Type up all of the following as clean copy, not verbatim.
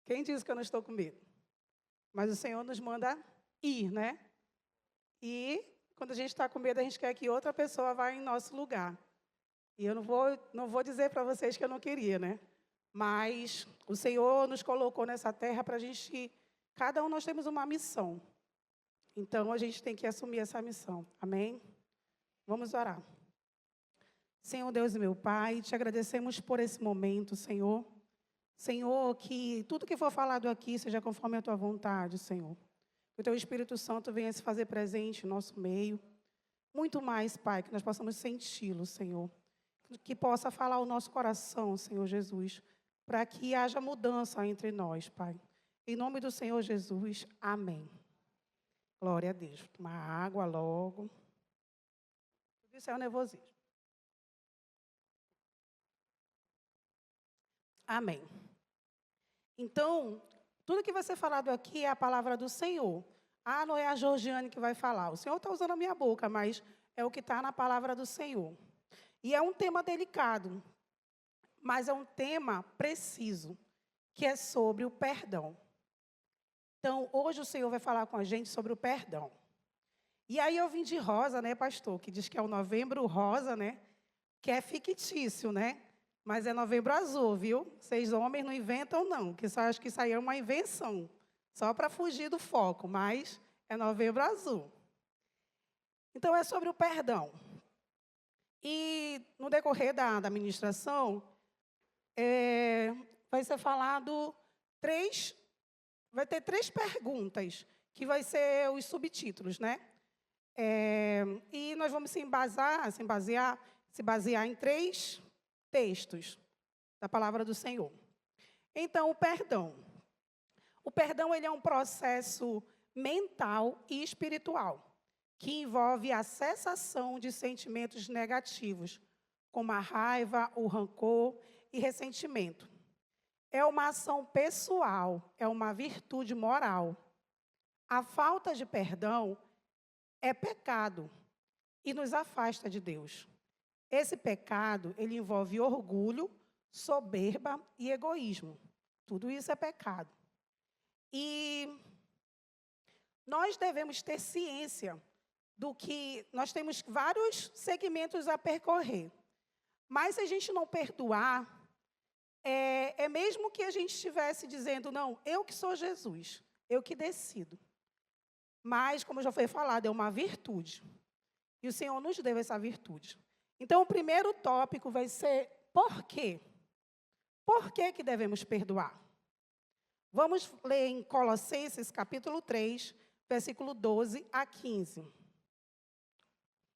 Quem disse que eu não estou com medo? Mas o Senhor nos manda ir, né? E quando a gente está com medo, a gente quer que outra pessoa vá em nosso lugar. E eu não vou dizer para vocês que eu não queria, né? Mas o Senhor nos colocou nessa terra para a gente... Cada um nós temos uma missão. Então, a gente tem que assumir essa missão. Amém? Vamos orar. Senhor Deus e meu Pai, te agradecemos por esse momento, Senhor. Senhor, que tudo que for falado aqui seja conforme a Tua vontade, Senhor. Que o Teu Espírito Santo venha se fazer presente no nosso meio. Muito mais, Pai, que nós possamos senti-lo, Senhor. Que possa falar o nosso coração, Senhor Jesus, para que haja mudança entre nós, Pai. Em nome do Senhor Jesus, amém. Glória a Deus. Tomar água logo. Tudo isso é o nervosismo. Amém. Então, tudo que vai ser falado aqui é a palavra do Senhor. Ah, não é a Georgiane que vai falar. O Senhor está usando a minha boca, mas é o que está na palavra do Senhor. E é um tema delicado, mas é um tema preciso, que é sobre o perdão. Então, hoje o Senhor vai falar com a gente sobre o perdão. E aí eu vim de rosa, né, pastor, que diz que é o novembro rosa, né, que é fictício, né, mas é novembro azul, viu? Vocês homens não inventam, não, que só acho que isso aí é uma invenção, só para fugir do foco, mas é novembro azul. Então, é sobre o perdão. E no decorrer da ministração, vai ser falado vai ter 3 perguntas, que vai ser os subtítulos, né? E nós vamos se basear em 3 textos da palavra do Senhor. Então, o perdão. O perdão ele é um processo mental e espiritual, que envolve a cessação de sentimentos negativos, como a raiva, o rancor e ressentimento. É uma ação pessoal, é uma virtude moral. A falta de perdão é pecado e nos afasta de Deus. Esse pecado, ele envolve orgulho, soberba e egoísmo. Tudo isso é pecado. E nós devemos ter ciência do que nós temos vários segmentos a percorrer. Mas se a gente não perdoar, é mesmo que a gente estivesse dizendo, não, eu que sou Jesus, eu que decido. Mas, como já foi falado, é uma virtude. E o Senhor nos deu essa virtude. Então, o primeiro tópico vai ser, por quê? Por que devemos perdoar? Vamos ler em Colossenses, capítulo 3, versículo 12 a 15.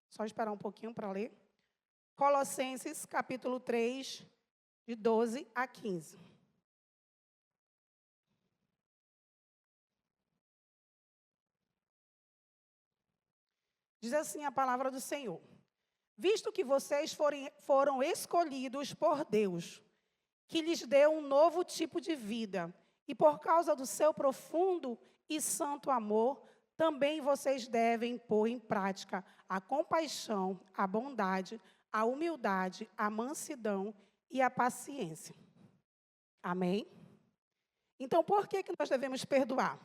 Só esperar um pouquinho para ler. Colossenses, capítulo 3, de 12 a 15. Diz assim a palavra do Senhor. Visto que vocês foram escolhidos por Deus, que lhes deu um novo tipo de vida, e por causa do seu profundo e santo amor, também vocês devem pôr em prática a compaixão, a bondade, a humildade, a mansidão e a paciência. Amém? Então, por que nós devemos perdoar?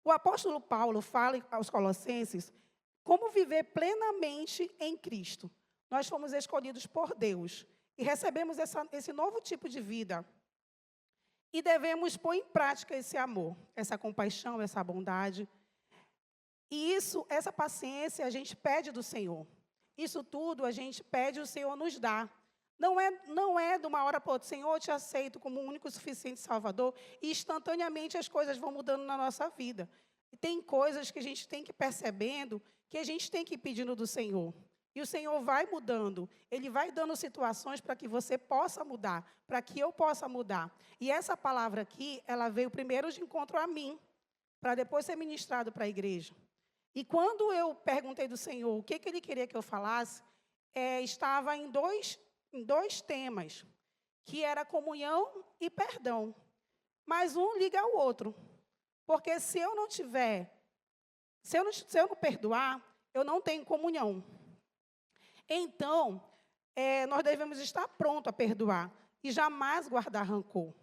O apóstolo Paulo fala aos Colossenses como viver plenamente em Cristo. Nós fomos escolhidos por Deus e recebemos esse novo tipo de vida. E devemos pôr em prática esse amor, essa compaixão, essa bondade. E essa paciência, a gente pede do Senhor. Isso tudo a gente pede, o Senhor nos dá. Não é de uma hora para outra, Senhor, eu te aceito como o único e suficiente Salvador, e instantaneamente as coisas vão mudando na nossa vida. E tem coisas que a gente tem que ir percebendo, que a gente tem que ir pedindo do Senhor. E o Senhor vai mudando, Ele vai dando situações para que você possa mudar, para que eu possa mudar. E essa palavra aqui, ela veio primeiro de encontro a mim, para depois ser ministrado para a igreja. E quando eu perguntei do Senhor o que Ele queria que eu falasse, estava em dois temas, que era comunhão e perdão. Mas um liga ao outro. Porque se eu não perdoar, eu não tenho comunhão. Então, nós devemos estar prontos a perdoar e jamais guardar rancor.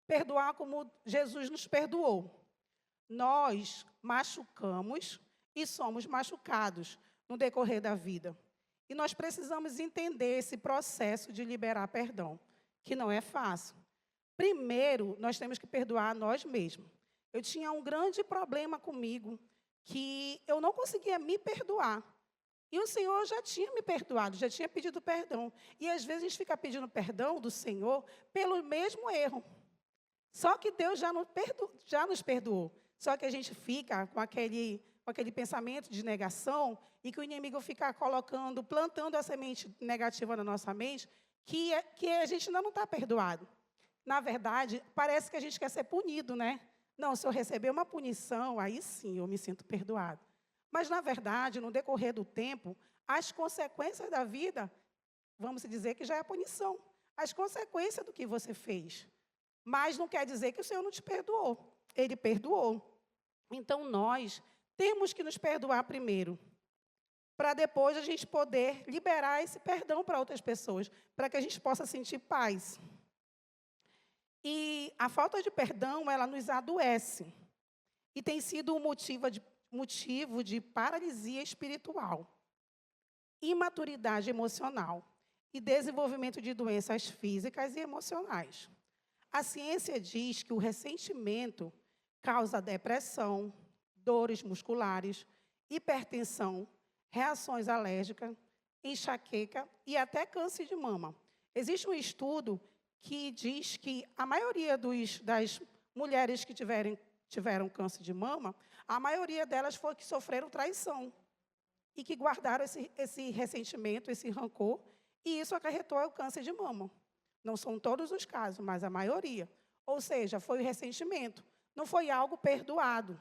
perdoar como Jesus nos perdoou. Nós machucamos e somos machucados no decorrer da vida. E nós precisamos entender esse processo de liberar perdão, que não é fácil. Primeiro, nós temos que perdoar a nós mesmos. Eu tinha um grande problema comigo, que eu não conseguia me perdoar. E o Senhor já tinha me perdoado, já tinha pedido perdão. E às vezes a gente fica pedindo perdão do Senhor pelo mesmo erro. Só que Deus já nos perdoou. Só que a gente fica com aquele pensamento de negação e que o inimigo fica plantando a semente negativa na nossa mente, que a gente ainda não está perdoado. Na verdade, parece que a gente quer ser punido, né? Não, se eu receber uma punição, aí sim eu me sinto perdoado. Mas, na verdade, no decorrer do tempo, as consequências da vida, vamos dizer que já é a punição. As consequências do que você fez. Mas não quer dizer que o Senhor não te perdoou. Ele perdoou. Então, nós temos que nos perdoar primeiro, para depois a gente poder liberar esse perdão para outras pessoas, para que a gente possa sentir paz. E a falta de perdão, ela nos adoece. E tem sido um motivo de paralisia espiritual, imaturidade emocional e desenvolvimento de doenças físicas e emocionais. A ciência diz que o ressentimento causa depressão, dores musculares, hipertensão, reações alérgicas, enxaqueca e até câncer de mama. Existe um estudo que diz que a maioria das mulheres que tiveram câncer de mama, a maioria delas foi que sofreram traição e que guardaram esse ressentimento, esse rancor, e isso acarretou o câncer de mama. Não são todos os casos, mas a maioria. Ou seja, foi o ressentimento, não foi algo perdoado.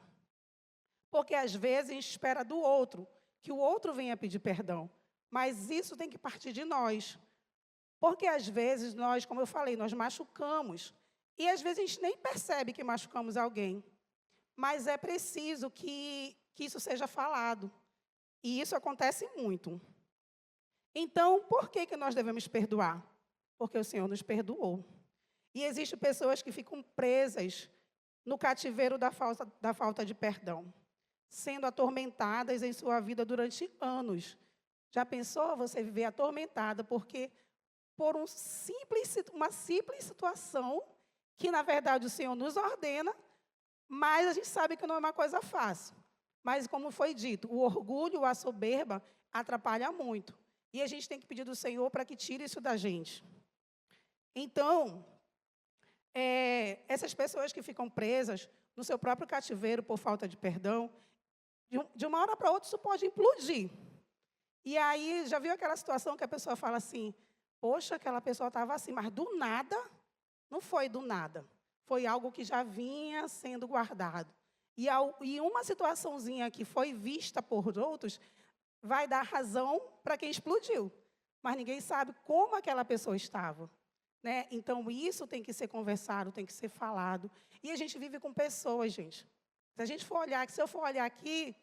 Porque, às vezes, a gente espera do outro, que o outro venha pedir perdão, mas isso tem que partir de nós. Porque, às vezes, nós, como eu falei, nós machucamos, e, às vezes, a gente nem percebe que machucamos alguém. Mas é preciso que isso seja falado. E isso acontece muito. Então, por que nós devemos perdoar? Porque o Senhor nos perdoou. E existem pessoas que ficam presas no cativeiro da falta de perdão, sendo atormentadas em sua vida durante anos. Já pensou você viver atormentada porque por uma simples situação que, na verdade, o Senhor nos ordena, mas a gente sabe que não é uma coisa fácil. Mas, como foi dito, o orgulho, a soberba, atrapalha muito. E a gente tem que pedir do Senhor para que tire isso da gente. Então, essas pessoas que ficam presas no seu próprio cativeiro por falta de perdão, de uma hora para outra isso pode implodir. E aí, já viu aquela situação que a pessoa fala assim, poxa, aquela pessoa estava assim, mas do nada, não foi do nada. Foi algo que já vinha sendo guardado. E uma situaçãozinha que foi vista por outros vai dar razão para quem explodiu. Mas ninguém sabe como aquela pessoa estava. Né? Então, isso tem que ser conversado, tem que ser falado. E a gente vive com pessoas, gente. Se eu for olhar aqui,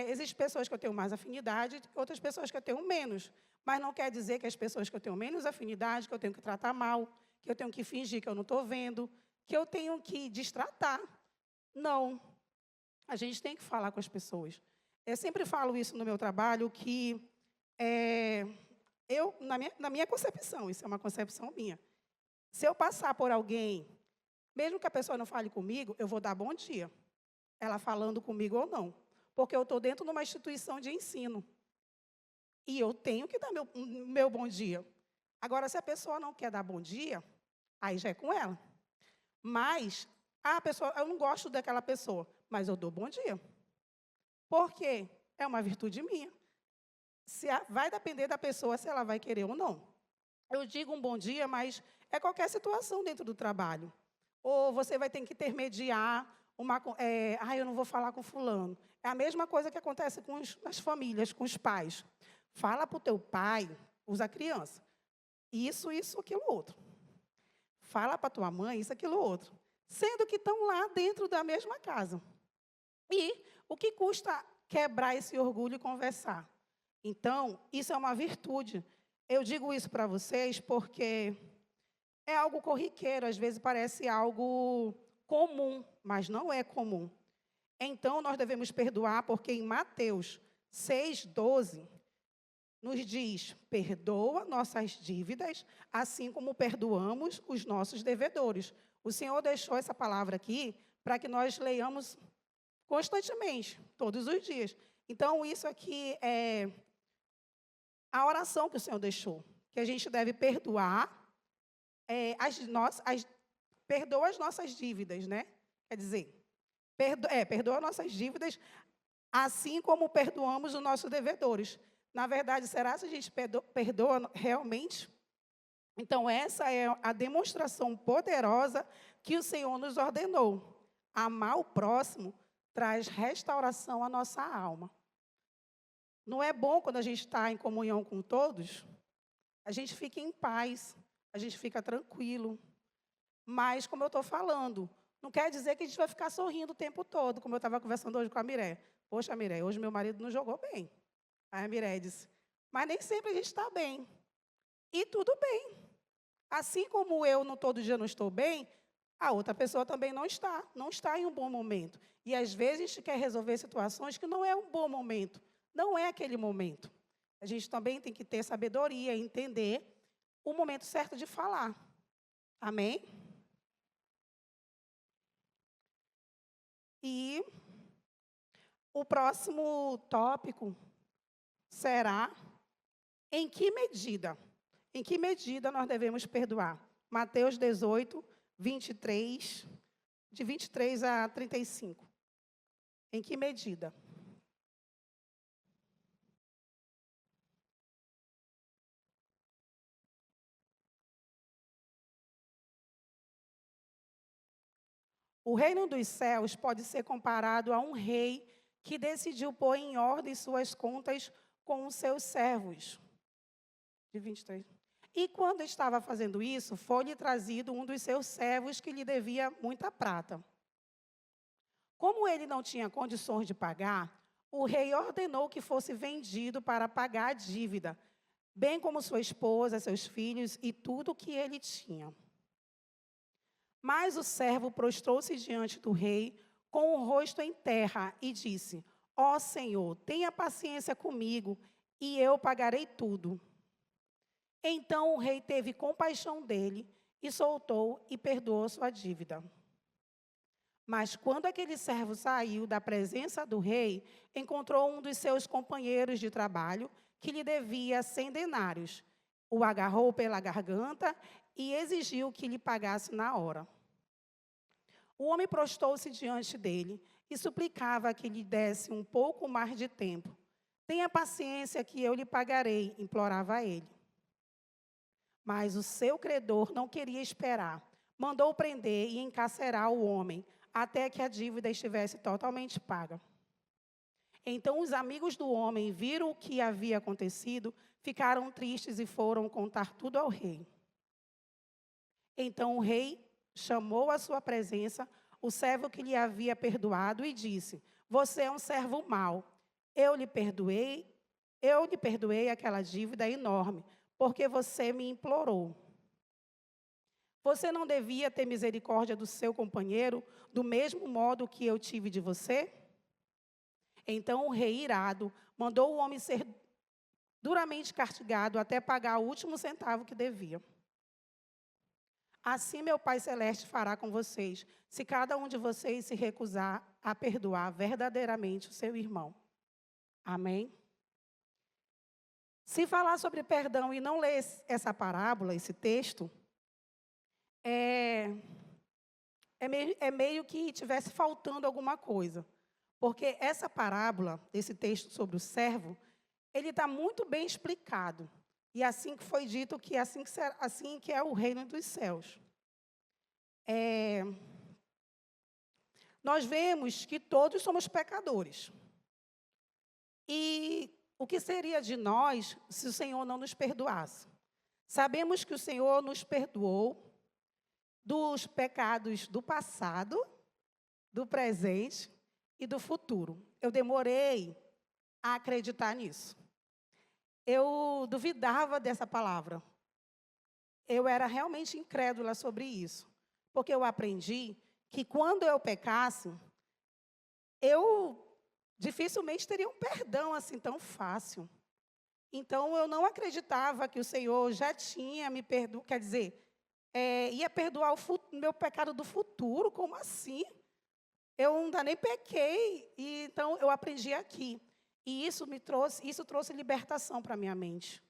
existem pessoas que eu tenho mais afinidade, outras pessoas que eu tenho menos. Mas não quer dizer que as pessoas que eu tenho menos afinidade, que eu tenho que tratar mal, que eu tenho que fingir que eu não estou vendo, que eu tenho que destratar. Não. A gente tem que falar com as pessoas. Eu sempre falo isso no meu trabalho, que na minha concepção, isso é uma concepção minha, se eu passar por alguém, mesmo que a pessoa não fale comigo, eu vou dar bom dia, ela falando comigo ou não, porque eu estou dentro de uma instituição de ensino, e eu tenho que dar meu bom dia. Agora, se a pessoa não quer dar bom dia, aí já é com ela. Mas, eu não gosto daquela pessoa, mas eu dou bom dia. Por quê? É uma virtude minha. Vai depender da pessoa se ela vai querer ou não. Eu digo um bom dia, mas é qualquer situação dentro do trabalho. Ou você vai ter que intermediar eu não vou falar com fulano. É a mesma coisa que acontece com as famílias, com os pais. Fala para o teu pai, usa a criança. Isso, aquilo, outro. Fala para a tua mãe, isso, aquilo, outro. Sendo que estão lá dentro da mesma casa. E o que custa quebrar esse orgulho e conversar? Então, isso é uma virtude. Eu digo isso para vocês porque é algo corriqueiro, às vezes parece algo comum, mas não é comum. Então, nós devemos perdoar, porque em Mateus 6,12, nos diz: perdoa nossas dívidas, assim como perdoamos os nossos devedores. O Senhor deixou essa palavra aqui para que nós leiamos constantemente, todos os dias. Então, isso aqui é a oração que o Senhor deixou, que a gente deve perdoar perdoa as nossas dívidas, né? Quer dizer, perdoa nossas dívidas, assim como perdoamos os nossos devedores. Na verdade, será que a gente perdoa realmente? Então, essa é a demonstração poderosa que o Senhor nos ordenou. Amar o próximo traz restauração à nossa alma. Não é bom quando a gente está em comunhão com todos? A gente fica em paz, a gente fica tranquilo. Mas, como eu estou falando, não quer dizer que a gente vai ficar sorrindo o tempo todo, como eu estava conversando hoje com a Miré. Poxa, Miré, hoje meu marido não jogou bem. Aí a Miré disse, mas nem sempre a gente está bem. E tudo bem. Assim como eu todo dia não estou bem, a outra pessoa também não está em um bom momento. E às vezes a gente quer resolver situações que não é um bom momento, não é aquele momento. A gente também tem que ter sabedoria e entender o momento certo de falar. Amém? E o próximo tópico será em que medida nós devemos perdoar? Mateus 18, 23, de 23 a 35. Em que medida? O reino dos céus pode ser comparado a um rei que decidiu pôr em ordem suas contas com os seus servos. De 23. E quando estava fazendo isso, foi-lhe trazido um dos seus servos que lhe devia muita prata. Como ele não tinha condições de pagar, o rei ordenou que fosse vendido para pagar a dívida, bem como sua esposa, seus filhos e tudo o que ele tinha. Mas o servo prostrou-se diante do rei, com o rosto em terra, e disse: Ó Senhor, tenha paciência comigo, e eu pagarei tudo. Então o rei teve compaixão dele, e soltou e perdoou sua dívida. Mas quando aquele servo saiu da presença do rei, encontrou um dos seus companheiros de trabalho, que lhe devia 100 denários. O agarrou pela garganta e exigiu que lhe pagasse na hora. O homem prostou-se diante dele e suplicava que lhe desse um pouco mais de tempo. Tenha paciência que eu lhe pagarei, implorava ele. Mas o seu credor não queria esperar. Mandou prender e encarcerar o homem, até que a dívida estivesse totalmente paga. Então os amigos do homem viram o que havia acontecido, ficaram tristes e foram contar tudo ao rei. Então o rei chamou à sua presença o servo que lhe havia perdoado e disse: Você é um servo mau. Eu lhe perdoei aquela dívida enorme, porque você me implorou. Você não devia ter misericórdia do seu companheiro, do mesmo modo que eu tive de você? Então o rei, irado, mandou o homem ser duramente castigado até pagar o último centavo que devia. Assim meu Pai Celeste fará com vocês, se cada um de vocês se recusar a perdoar verdadeiramente o seu irmão. Amém? Se falar sobre perdão e não ler essa parábola, esse texto, é meio que tivesse faltando alguma coisa. Porque essa parábola, esse texto sobre o servo, ele está muito bem explicado. E assim que foi dito que assim que é o reino dos céus. Nós vemos que todos somos pecadores. E o que seria de nós se o Senhor não nos perdoasse? Sabemos que o Senhor nos perdoou dos pecados do passado, do presente e do futuro. Eu demorei a acreditar nisso. Eu duvidava dessa palavra. eu era realmente incrédula sobre isso. Porque eu aprendi que quando eu pecasse, eu dificilmente teria um perdão assim tão fácil. Então, eu não acreditava que o Senhor já tinha me perdoado, quer dizer, ia perdoar o meu pecado do futuro, como assim? Eu ainda nem pequei, e então eu aprendi aqui. E isso trouxe libertação para a minha mente.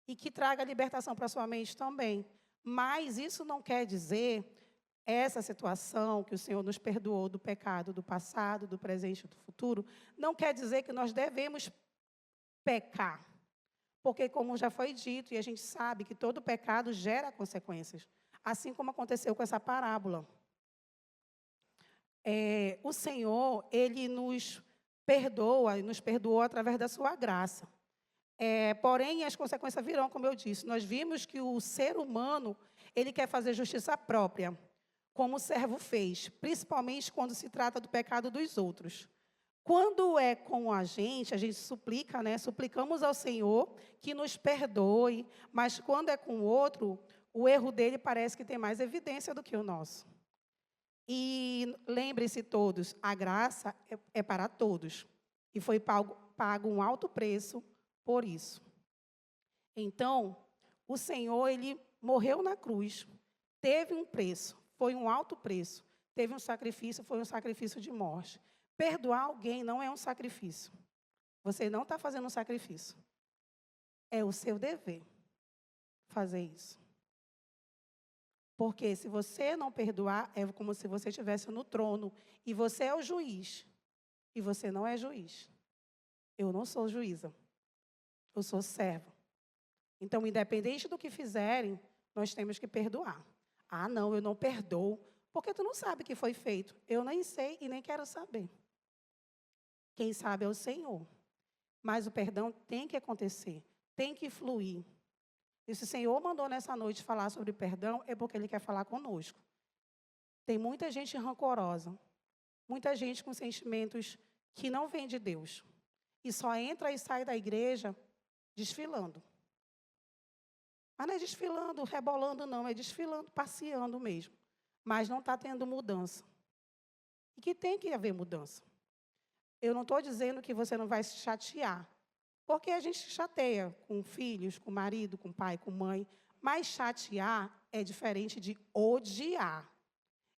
E que traga libertação para a sua mente também. Mas isso não quer dizer, essa situação que o Senhor nos perdoou do pecado do passado, do presente e do futuro, não quer dizer que nós devemos pecar. Porque, como já foi dito, e a gente sabe que todo pecado gera consequências. Assim como aconteceu com essa parábola. O Senhor, Ele nos perdoa, e nos perdoou através da sua graça. Porém, as consequências virão, como eu disse. Nós vimos que o ser humano, ele quer fazer justiça própria, como o servo fez, principalmente quando se trata do pecado dos outros. Quando é com a gente suplica, né? Suplicamos ao Senhor que nos perdoe, mas quando é com o outro, o erro dele parece que tem mais evidência do que o nosso. E lembre-se todos, a graça é para todos. E foi pago um alto preço por isso. Então, o Senhor, Ele morreu na cruz, teve um preço, foi um alto preço. Teve um sacrifício, foi um sacrifício de morte. Perdoar alguém não é um sacrifício. Você não está fazendo um sacrifício. É o seu dever fazer isso. Porque se você não perdoar, é como se você estivesse no trono e você é o juiz. E você não é juiz. Eu não sou juíza. Eu sou serva. Então, independente do que fizerem, nós temos que perdoar. Ah, não, eu não perdoo. Porque tu não sabe o que foi feito. Eu nem sei e nem quero saber. Quem sabe é o Senhor. Mas o perdão tem que acontecer, tem que fluir. E se o Senhor mandou nessa noite falar sobre perdão, é porque Ele quer falar conosco. Tem muita gente rancorosa, muita gente com sentimentos que não vêm de Deus. E só entra e sai da igreja desfilando. Mas não é desfilando, rebolando, não. É desfilando, passeando mesmo. Mas não está tendo mudança. E que tem que haver mudança. Eu não estou dizendo que você não vai se chatear. Porque a gente se chateia com filhos, com marido, com pai, com mãe. Mas chatear é diferente de odiar.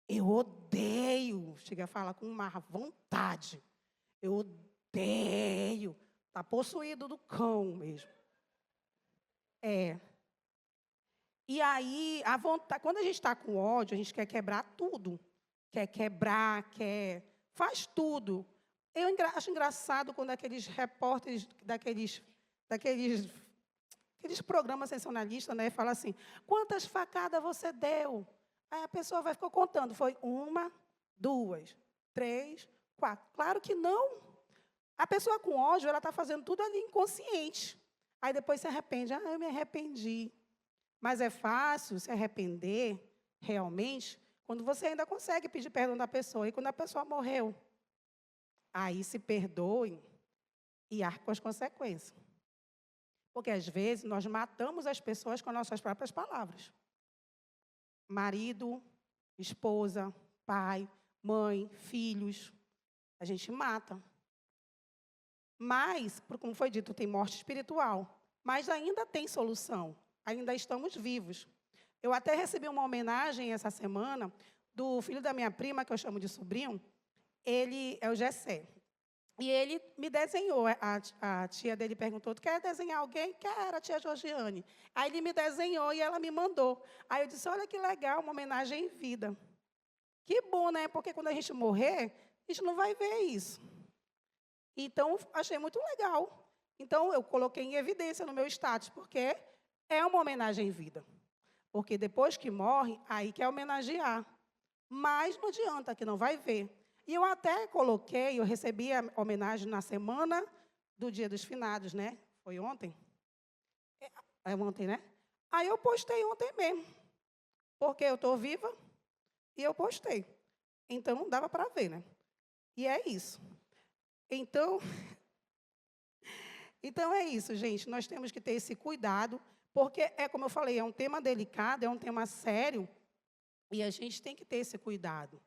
Eu odeio. Chega a falar com uma vontade. Eu odeio. Está possuído do cão mesmo. E aí, a vontade, quando a gente está com ódio, a gente quer quebrar tudo. Quer quebrar, faz tudo. Eu acho engraçado quando aqueles repórteres daqueles programas sensacionalistas, né, falam assim, quantas facadas você deu? Aí a pessoa vai ficar contando, foi 1, 2, 3, 4. Claro que não. A pessoa com ódio, ela está fazendo tudo ali inconsciente. Aí depois se arrepende. Ah, eu me arrependi. Mas é fácil se arrepender, realmente, quando você ainda consegue pedir perdão da pessoa. E quando a pessoa morreu, aí se perdoe e arque com as consequências. Porque, às vezes, nós matamos as pessoas com as nossas próprias palavras. Marido, esposa, pai, mãe, filhos. A gente mata. Mas, como foi dito, tem morte espiritual. Mas ainda tem solução. Ainda estamos vivos. Eu até recebi uma homenagem essa semana do filho da minha prima, que eu chamo de sobrinho. Ele é o Gessé. E ele me desenhou. A tia dele perguntou, tu quer desenhar alguém? Quero, a tia Georgiane. Aí ele me desenhou e ela me mandou. Aí eu disse, olha que legal, uma homenagem em vida. Que bom, né? Porque quando a gente morrer, a gente não vai ver isso. Então, achei muito legal. Então, eu coloquei em evidência no meu status, porque é uma homenagem em vida. Porque depois que morre, aí quer homenagear. Mas não adianta, que não vai ver. E eu até coloquei, eu recebi a homenagem na semana do Dia dos Finados, né? Foi ontem? É ontem, né? Aí eu postei ontem mesmo. Porque eu estou viva e eu postei. Então, dava para ver, né? E é isso. Então é isso, gente. Nós temos que ter esse cuidado Porque, como eu falei, é um tema delicado, é um tema sério, e a gente tem que ter esse cuidado.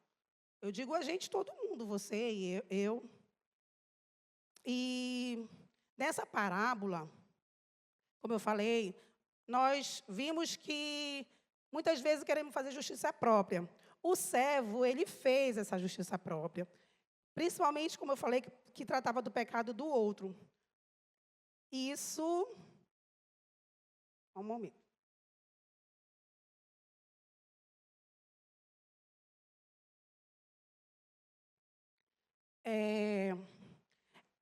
Eu digo a gente, todo mundo, você e eu. E nessa parábola, como eu falei, nós vimos que muitas vezes queremos fazer justiça própria. O servo, ele fez essa justiça própria. Principalmente, como eu falei, que tratava do pecado do outro. Isso... Um momento.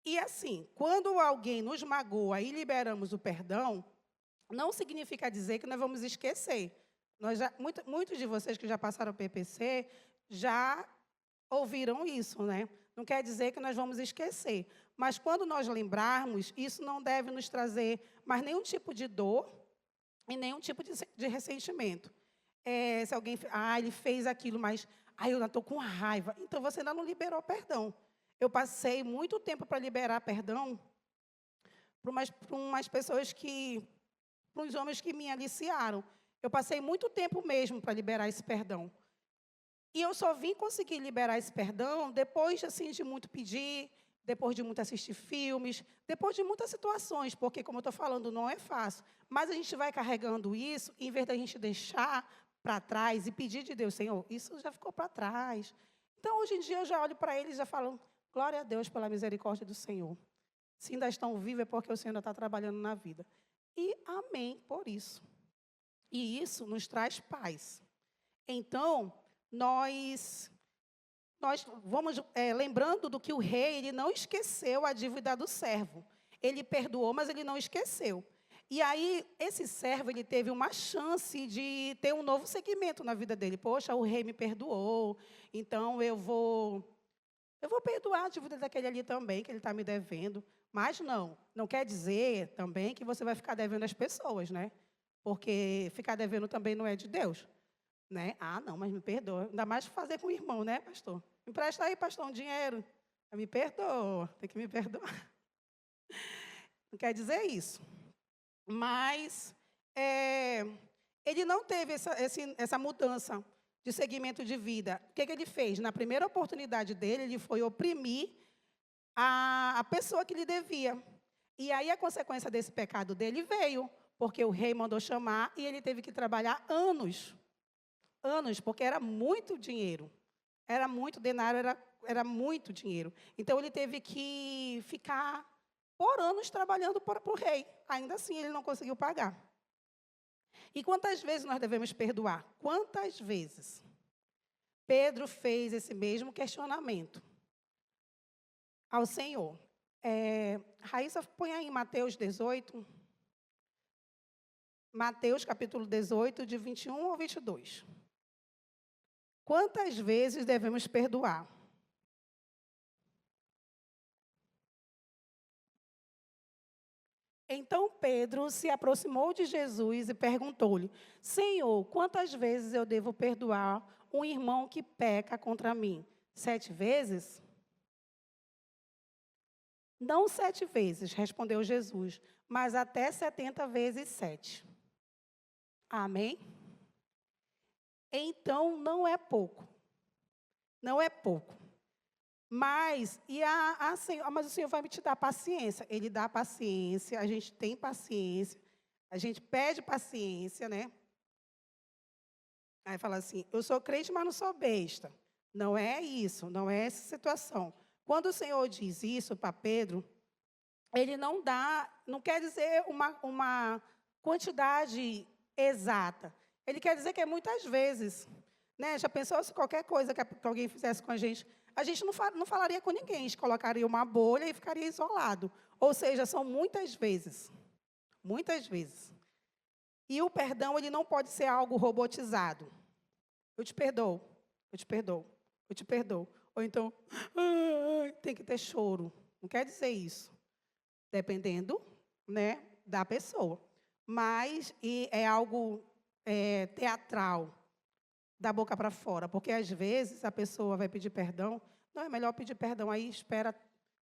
E assim, quando alguém nos magoa e liberamos o perdão, não significa dizer que nós vamos esquecer. Muitos de vocês que já passaram o PPC já ouviram isso, né? Não quer dizer que nós vamos esquecer. Mas quando nós lembrarmos, isso não deve nos trazer mais nenhum tipo de dor e nenhum tipo de ressentimento. Se alguém... ele fez aquilo, mas... eu ainda estou com raiva. Então, você ainda não liberou perdão. Eu passei muito tempo para liberar perdão para umas pessoas para uns homens que me aliciaram. Eu passei muito tempo mesmo para liberar esse perdão. E eu só vim conseguir liberar esse perdão depois assim, de muito pedir, depois de muito assistir filmes, depois de muitas situações, porque, como eu estou falando, não é fácil. Mas a gente vai carregando isso, em vez da gente deixar para trás e pedir de Deus, Senhor, isso já ficou para trás. Então, hoje em dia, eu já olho para eles e já falo, glória a Deus pela misericórdia do Senhor. Se ainda estão vivos, é porque o Senhor ainda está trabalhando na vida. E amém por isso. E isso nos traz paz. Então, nós vamos lembrando do que o rei, ele não esqueceu a dívida do servo. Ele perdoou, mas ele não esqueceu. E aí, esse servo, ele teve uma chance de ter um novo segmento na vida dele. Poxa, o rei me perdoou, então eu vou perdoar a dívida daquele ali também, que ele está me devendo. Mas não quer dizer também que você vai ficar devendo às pessoas, né? Porque ficar devendo também não é de Deus. Né? Não, mas me perdoa. Ainda mais fazer com o irmão, né, pastor? Me empresta aí, pastor, um dinheiro. Me perdoa, tem que me perdoar. Não quer dizer isso. Mas ele não teve essa mudança de segmento de vida. O que ele fez? Na primeira oportunidade dele, ele foi oprimir a pessoa que lhe devia. E aí a consequência desse pecado dele veio, porque o rei mandou chamar e ele teve que trabalhar anos, porque era muito dinheiro. Era muito denário, era muito dinheiro. Então, ele teve que ficar por anos trabalhando para o rei. Ainda assim, ele não conseguiu pagar. E quantas vezes nós devemos perdoar? Quantas vezes? Pedro fez esse mesmo questionamento ao Senhor. Raíssa, põe aí Mateus 18. Mateus, capítulo 18, de 21 ao 22. Quantas vezes devemos perdoar? Então Pedro se aproximou de Jesus e perguntou-lhe, Senhor, quantas vezes eu devo perdoar um irmão que peca contra mim? 7 vezes? Não 7 vezes, respondeu Jesus, mas até 70 vezes 7. Amém? Então, não é pouco. Não é pouco. Mas o Senhor vai me te dar paciência. Ele dá paciência, a gente tem paciência, a gente pede paciência, né? Aí fala assim, eu sou crente, mas não sou besta. Não é isso, não é essa situação. Quando o Senhor diz isso para Pedro, ele não quer dizer uma quantidade exata. Ele quer dizer que é muitas vezes. Né? Já pensou se qualquer coisa que alguém fizesse com a gente não falaria com ninguém, a gente colocaria uma bolha e ficaria isolado. Ou seja, são muitas vezes. Muitas vezes. E o perdão, ele não pode ser algo robotizado. Eu te perdoo, eu te perdoo, eu te perdoo. Ou então, tem que ter choro. Não quer dizer isso. Dependendo, né, da pessoa. Mas é algo teatral, da boca para fora. Porque, às vezes, a pessoa vai pedir perdão. Não, é melhor pedir perdão. Aí espera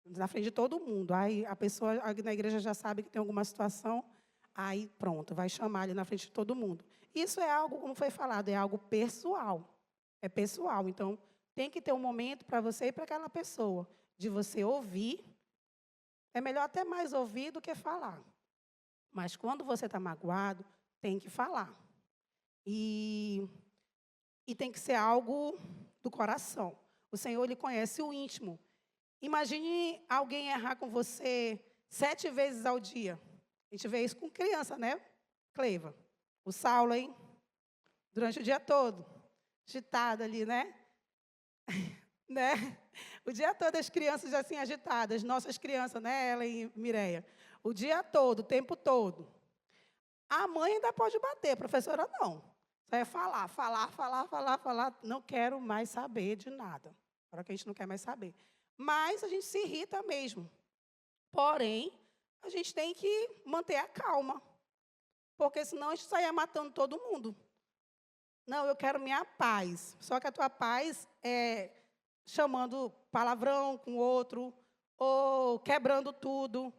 na frente de todo mundo. Aí a pessoa na igreja já sabe que tem alguma situação. Aí, pronto, vai chamar ele na frente de todo mundo. Isso é algo, como foi falado, é algo pessoal. É pessoal. Então, tem que ter um momento para você e para aquela pessoa, de você ouvir. É melhor até mais ouvir do que falar. Mas quando você está magoado, tem que falar. E tem que ser algo do coração. O Senhor, Ele conhece o íntimo. Imagine alguém errar com você 7 vezes ao dia. A gente vê isso com criança, né, Cleiva? O Saulo, hein? Durante o dia todo. Agitada ali, né? Né? O dia todo as crianças assim agitadas. Nossas crianças, né? Ela e Mireia. O dia todo, o tempo todo. A mãe ainda pode bater, a professora não. Só é falar, falar, falar, falar, falar. Não quero mais saber de nada. Agora que a gente não quer mais saber. Mas a gente se irrita mesmo. Porém, a gente tem que manter a calma. Porque senão a gente saia matando todo mundo. Não, eu quero minha paz. Só que a tua paz é chamando palavrão com o outro, ou quebrando tudo,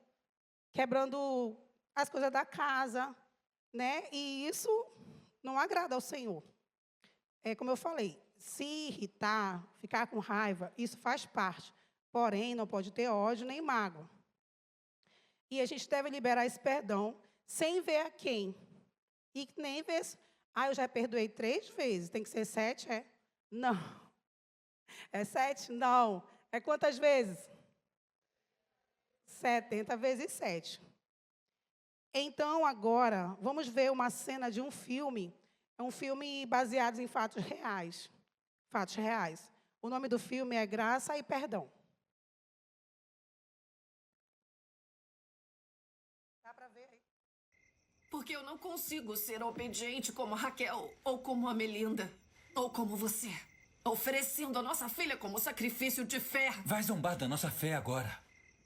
quebrando as coisas da casa, né? E isso não agrada ao Senhor. É como eu falei, se irritar, ficar com raiva, isso faz parte. Porém, não pode ter ódio nem mágoa. E a gente deve liberar esse perdão sem ver a quem. E nem ver... eu já perdoei 3 vezes, tem que ser 7, é? Não. É 7? Não. É quantas vezes? 70 vezes 7. Então, agora, vamos ver uma cena de um filme. É um filme baseado em fatos reais. Fatos reais. O nome do filme é Graça e Perdão. Dá para ver aí? Porque eu não consigo ser obediente como a Raquel, ou como a Melinda, ou como você. Oferecendo a nossa filha como sacrifício de fé. Vai zombar da nossa fé agora.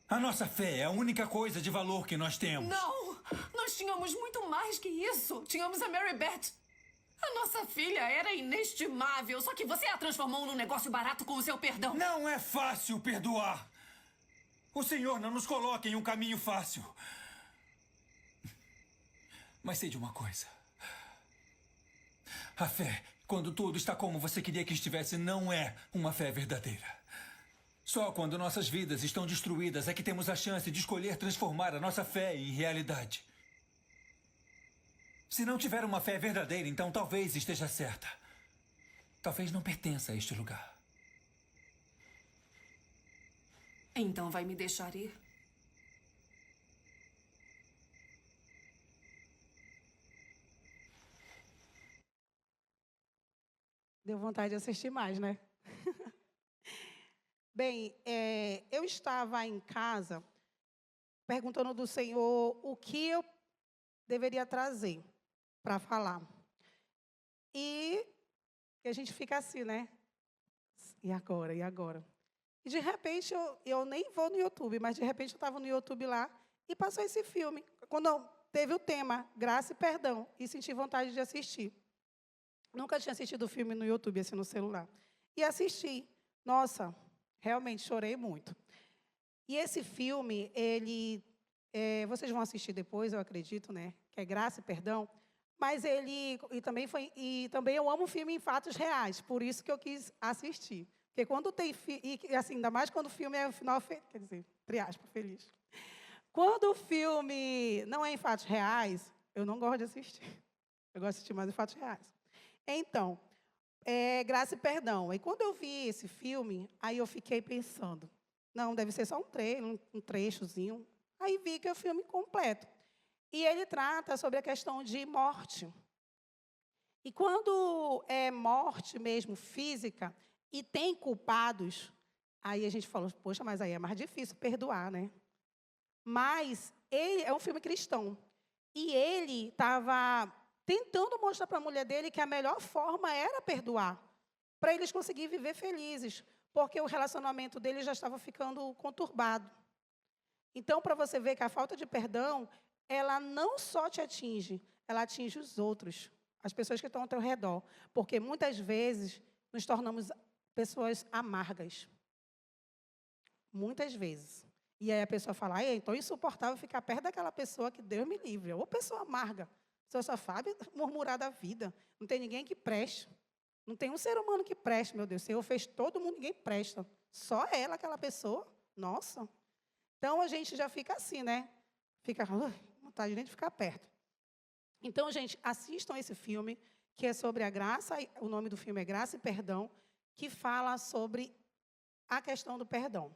A nossa fé é a única coisa de valor que nós temos. Não! Nós tínhamos muito mais que isso. Tínhamos a Mary Beth. A nossa filha era inestimável, só que você a transformou num negócio barato com o seu perdão. Não é fácil perdoar. O Senhor não nos coloca em um caminho fácil. Mas sei de uma coisa. A fé, quando tudo está como você queria que estivesse, não é uma fé verdadeira. Só quando nossas vidas estão destruídas é que temos a chance de escolher transformar a nossa fé em realidade. Se não tiver uma fé verdadeira, então talvez esteja certa. Talvez não pertença a este lugar. Então vai me deixar ir? Deu vontade de assistir mais, né? Bem, eu estava em casa perguntando do Senhor o que eu deveria trazer para falar. E a gente fica assim, né? E agora? E agora? E, de repente, eu nem vou no YouTube, mas, de repente, eu estava no YouTube lá e passou esse filme. Quando teve o tema, Graça e Perdão, e senti vontade de assistir. Nunca tinha assistido o filme no YouTube, assim, no celular. E assisti. Nossa, realmente chorei muito. E esse filme, vocês vão assistir depois, eu acredito, né? Que é Graça e Perdão. Mas e também eu amo filme em fatos reais, por isso que eu quis assistir. Porque quando tem e assim, ainda mais quando o filme é o final, quer dizer, entre aspas, feliz. Quando o filme não é em fatos reais, eu não gosto de assistir. Eu gosto de assistir mais em fatos reais. Então, Graça e Perdão. E quando eu vi esse filme, aí eu fiquei pensando, não, deve ser só um trechozinho. Aí vi que é o filme completo. E ele trata sobre a questão de morte. E quando é morte mesmo, física, e tem culpados, aí a gente falou, poxa, mas aí é mais difícil perdoar, né? Mas ele é um filme cristão. E ele estava tentando mostrar para a mulher dele que a melhor forma era perdoar, para eles conseguirem viver felizes, porque o relacionamento dele já estava ficando conturbado. Então, para você ver que a falta de perdão, ela não só te atinge, ela atinge os outros, as pessoas que estão ao teu redor. Porque, muitas vezes, nos tornamos pessoas amargas. Muitas vezes. E aí a pessoa fala, ai, então é insuportável ficar perto daquela pessoa que Deus me livre. Ou pessoa amarga. A pessoa só sabe murmurar da vida. Não tem ninguém que preste. Não tem um ser humano que preste, meu Deus. O Senhor fez todo mundo, ninguém presta. Só ela, aquela pessoa. Nossa. Então, a gente já fica assim, né? Fica, vontade de ficar perto. Então, gente, assistam esse filme, que é sobre a graça, o nome do filme é Graça e Perdão, que fala sobre a questão do perdão.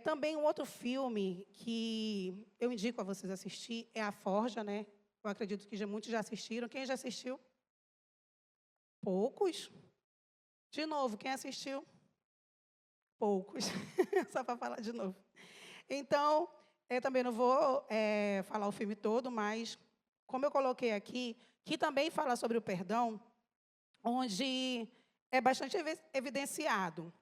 Também um outro filme que eu indico a vocês assistir é A Forja, né? Eu acredito que muitos já assistiram. Quem já assistiu? Poucos. De novo, quem assistiu? Poucos. Só para falar de novo. Então, eu também não vou falar o filme todo, mas, como eu coloquei aqui, que também fala sobre o perdão, onde é bastante evidenciado.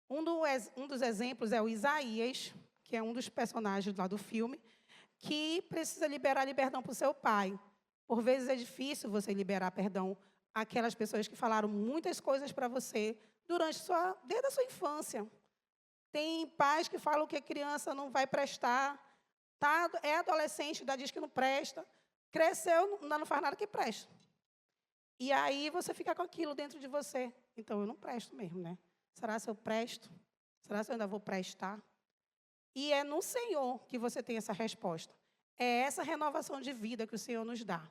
Um dos exemplos é o Isaías, que é um dos personagens lá do filme, que precisa liberar perdão para o seu pai. Por vezes é difícil você liberar perdão àquelas pessoas que falaram muitas coisas para você desde a sua infância. Tem pais que falam que a criança não vai prestar, é adolescente, ainda diz que não presta, cresceu, não faz nada que presta. E aí você fica com aquilo dentro de você. Então, eu não presto mesmo, né? Será se eu presto? Será se eu ainda vou prestar? E é no Senhor que você tem essa resposta. É essa renovação de vida que o Senhor nos dá.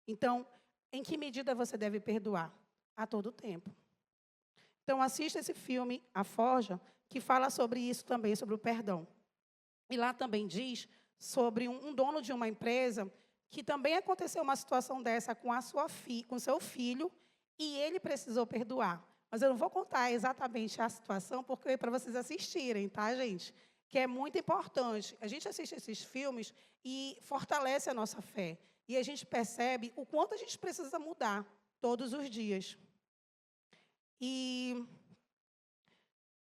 Então, em que medida você deve perdoar? A todo tempo. Então, assista esse filme, A Forja, que fala sobre isso também, sobre o perdão. E lá também diz sobre um dono de uma empresa que também aconteceu uma situação dessa com seu filho e ele precisou perdoar. Mas eu não vou contar exatamente a situação, porque é para vocês assistirem, tá, gente? Que é muito importante. A gente assiste esses filmes e fortalece a nossa fé. E a gente percebe o quanto a gente precisa mudar todos os dias. E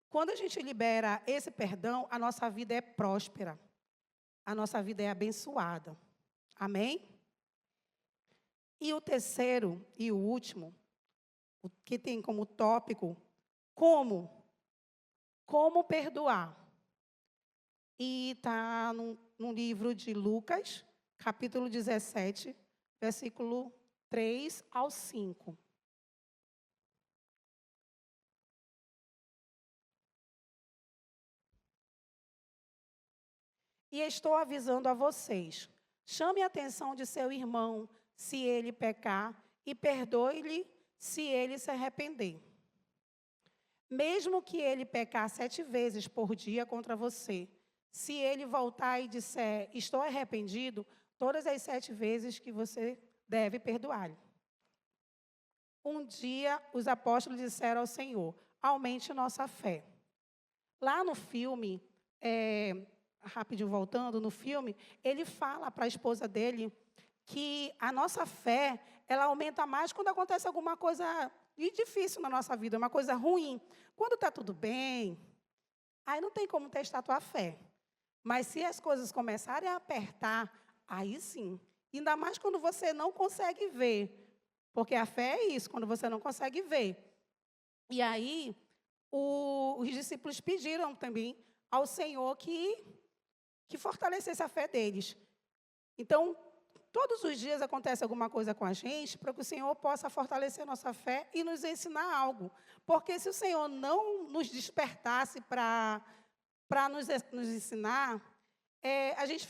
quando a gente libera esse perdão, a nossa vida é próspera. A nossa vida é abençoada. Amém? E o terceiro e o último, o que tem como tópico, como perdoar. E está no livro de Lucas, capítulo 17, versículo 3 ao 5. E estou avisando a vocês, chame a atenção de seu irmão, se ele pecar, e perdoe-lhe, se ele se arrepender. Mesmo que ele pecar 7 vezes por dia contra você, se ele voltar e disser, estou arrependido, todas as 7 vezes que você deve perdoar-lhe. Um dia, os apóstolos disseram ao Senhor, aumente nossa fé. Lá no filme, rapidinho voltando, no filme, ele fala para a esposa dele que a nossa fé, ela aumenta mais quando acontece alguma coisa difícil na nossa vida, uma coisa ruim. Quando está tudo bem, aí não tem como testar a tua fé. Mas se as coisas começarem a apertar, aí sim. Ainda mais quando você não consegue ver. Porque a fé é isso, quando você não consegue ver. E aí, os discípulos pediram também ao Senhor que fortalecesse a fé deles. Então, todos os dias acontece alguma coisa com a gente para que o Senhor possa fortalecer a nossa fé e nos ensinar algo. Porque se o Senhor não nos despertasse para nos ensinar, a gente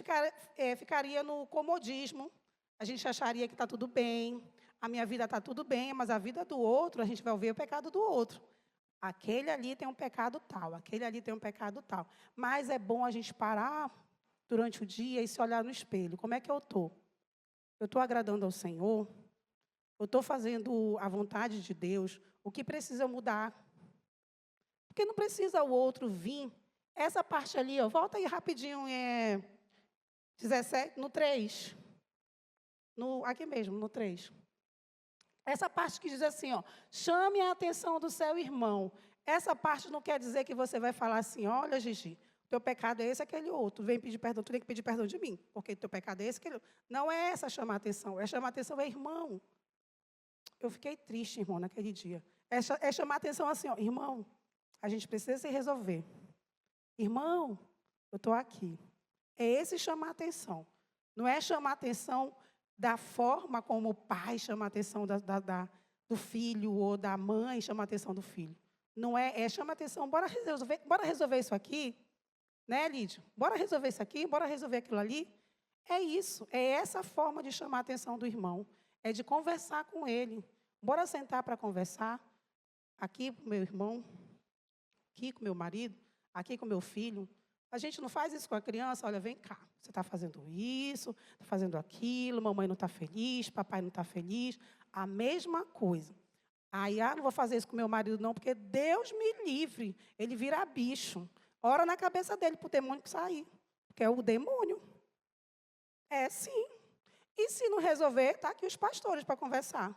ficaria no comodismo, a gente acharia que está tudo bem, a minha vida está tudo bem, mas a vida do outro, a gente vai ouvir o pecado do outro. Aquele ali tem um pecado tal, aquele ali tem um pecado tal. Mas é bom a gente parar durante o dia e se olhar no espelho. Como é que eu estou? Eu estou agradando ao Senhor? Eu estou fazendo a vontade de Deus? O que precisa mudar? Porque não precisa o outro vir. Essa parte ali, volta aí rapidinho, 17, no 3. Aqui mesmo, no 3. Essa parte que diz assim, chame a atenção do seu irmão. Essa parte não quer dizer que você vai falar assim, olha, Gigi, teu pecado é esse, aquele outro. Vem pedir perdão, tu tem que pedir perdão de mim, porque teu pecado é esse, aquele outro. Não é essa chamar a atenção, chamar a atenção é irmão. Eu fiquei triste, irmão, naquele dia. É chamar a atenção assim, irmão, a gente precisa se resolver. Irmão, eu estou aqui. É esse chamar atenção. Não é chamar atenção da forma como o pai chama a atenção do filho ou da mãe chama a atenção do filho. Não é chama a atenção, bora resolver isso aqui, né, Lídia? Bora resolver isso aqui, bora resolver aquilo ali. É isso, é essa forma de chamar a atenção do irmão. É de conversar com ele. Bora sentar para conversar. Aqui com o meu irmão, aqui com o meu marido, aqui com o meu filho. A gente não faz isso com a criança, olha, vem cá, você está fazendo isso, está fazendo aquilo, mamãe não está feliz, papai não está feliz. A mesma coisa. Aí, não vou fazer isso com meu marido não, porque Deus me livre, ele vira bicho. Ora na cabeça dele para o demônio sair, porque é o demônio. É sim. E se não resolver, está aqui os pastores para conversar.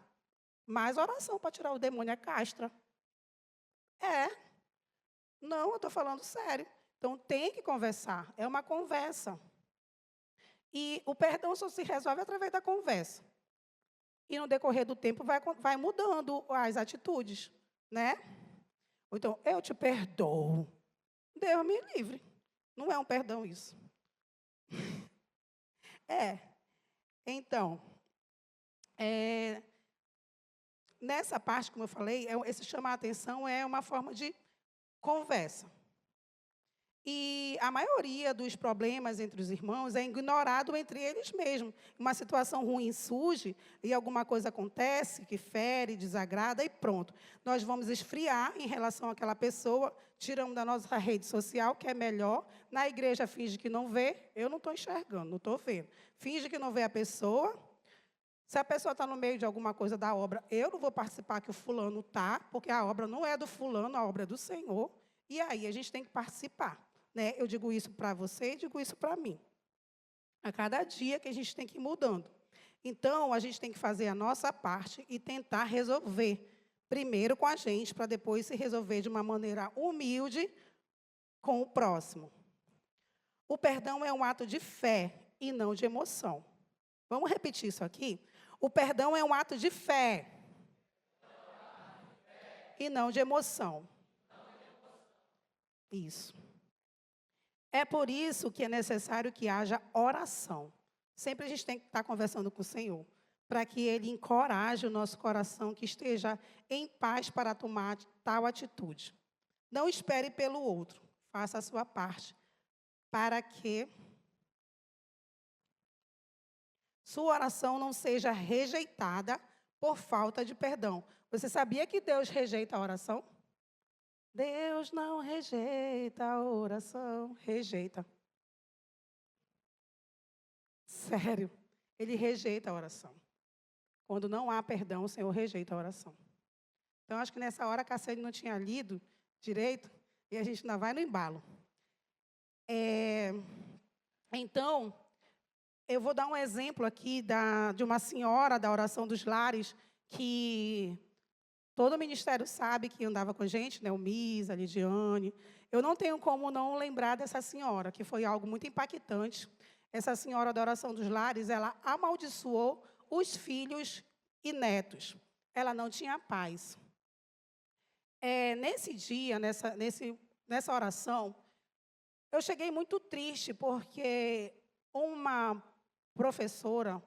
Mais oração para tirar o demônio é castra. Não, eu estou falando sério. Então, tem que conversar. É uma conversa. E o perdão só se resolve através da conversa. E, no decorrer do tempo, vai mudando as atitudes. Né? Então, eu te perdoo. Deus me livre. Não é um perdão isso. Então, nessa parte, como eu falei, esse chamar a atenção é uma forma de conversa. E a maioria dos problemas entre os irmãos é ignorado entre eles mesmos. Uma situação ruim surge e alguma coisa acontece que fere, desagrada e pronto. Nós vamos esfriar em relação àquela pessoa, tiramos da nossa rede social, que é melhor. Na igreja finge que não vê, eu não estou enxergando, não estou vendo. Finge que não vê a pessoa. Se a pessoa está no meio de alguma coisa da obra, eu não vou participar que o fulano está, porque a obra não é do fulano, a obra é do Senhor. E aí a gente tem que participar. Né? Eu digo isso para você e digo isso para mim. A cada dia que a gente tem que ir mudando. Então, a gente tem que fazer a nossa parte e tentar resolver. Primeiro com a gente, para depois se resolver de uma maneira humilde com o próximo. O perdão é um ato de fé e não de emoção. Vamos repetir isso aqui? O perdão é um ato de fé e não de emoção. Isso. É por isso que é necessário que haja oração. Sempre a gente tem que estar conversando com o Senhor, para que Ele encoraje o nosso coração, que esteja em paz para tomar tal atitude. Não espere pelo outro, faça a sua parte, para que sua oração não seja rejeitada por falta de perdão. Você sabia que Deus rejeita a oração? Deus não rejeita a oração. Rejeita. Sério. Ele rejeita a oração. Quando não há perdão, o Senhor rejeita a oração. Então, acho que nessa hora a Cassiane não tinha lido direito e a gente ainda vai no embalo. Então, eu vou dar um exemplo aqui de uma senhora da oração dos lares que todo o ministério sabe que andava com a gente, né? O Misa, a Lidiane. Eu não tenho como não lembrar dessa senhora, que foi algo muito impactante. Essa senhora da oração dos lares, ela amaldiçoou os filhos e netos. Ela não tinha paz. Nesse dia, nessa oração, eu cheguei muito triste, porque uma professora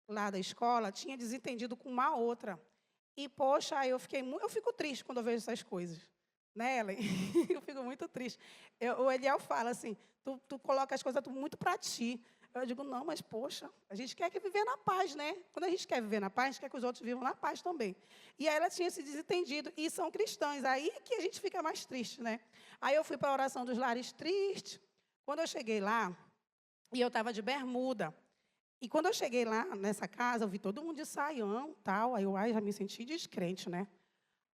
lá da escola tinha desentendido com uma outra. E, poxa, eu fico triste quando eu vejo essas coisas. Né, Ellen? Eu fico muito triste. O Eliel fala assim, tu coloca as coisas muito para ti. Eu digo, não, mas, poxa, a gente quer viver na paz, né? Quando a gente quer viver na paz, a gente quer que os outros vivam na paz também. E aí ela tinha se desentendido, e são cristãs. Aí que a gente fica mais triste, né? Aí eu fui para a oração dos lares triste. Quando eu cheguei lá, e eu estava de bermuda. E quando eu cheguei lá, nessa casa, eu vi todo mundo de saião, tal. Aí eu já me senti descrente, né?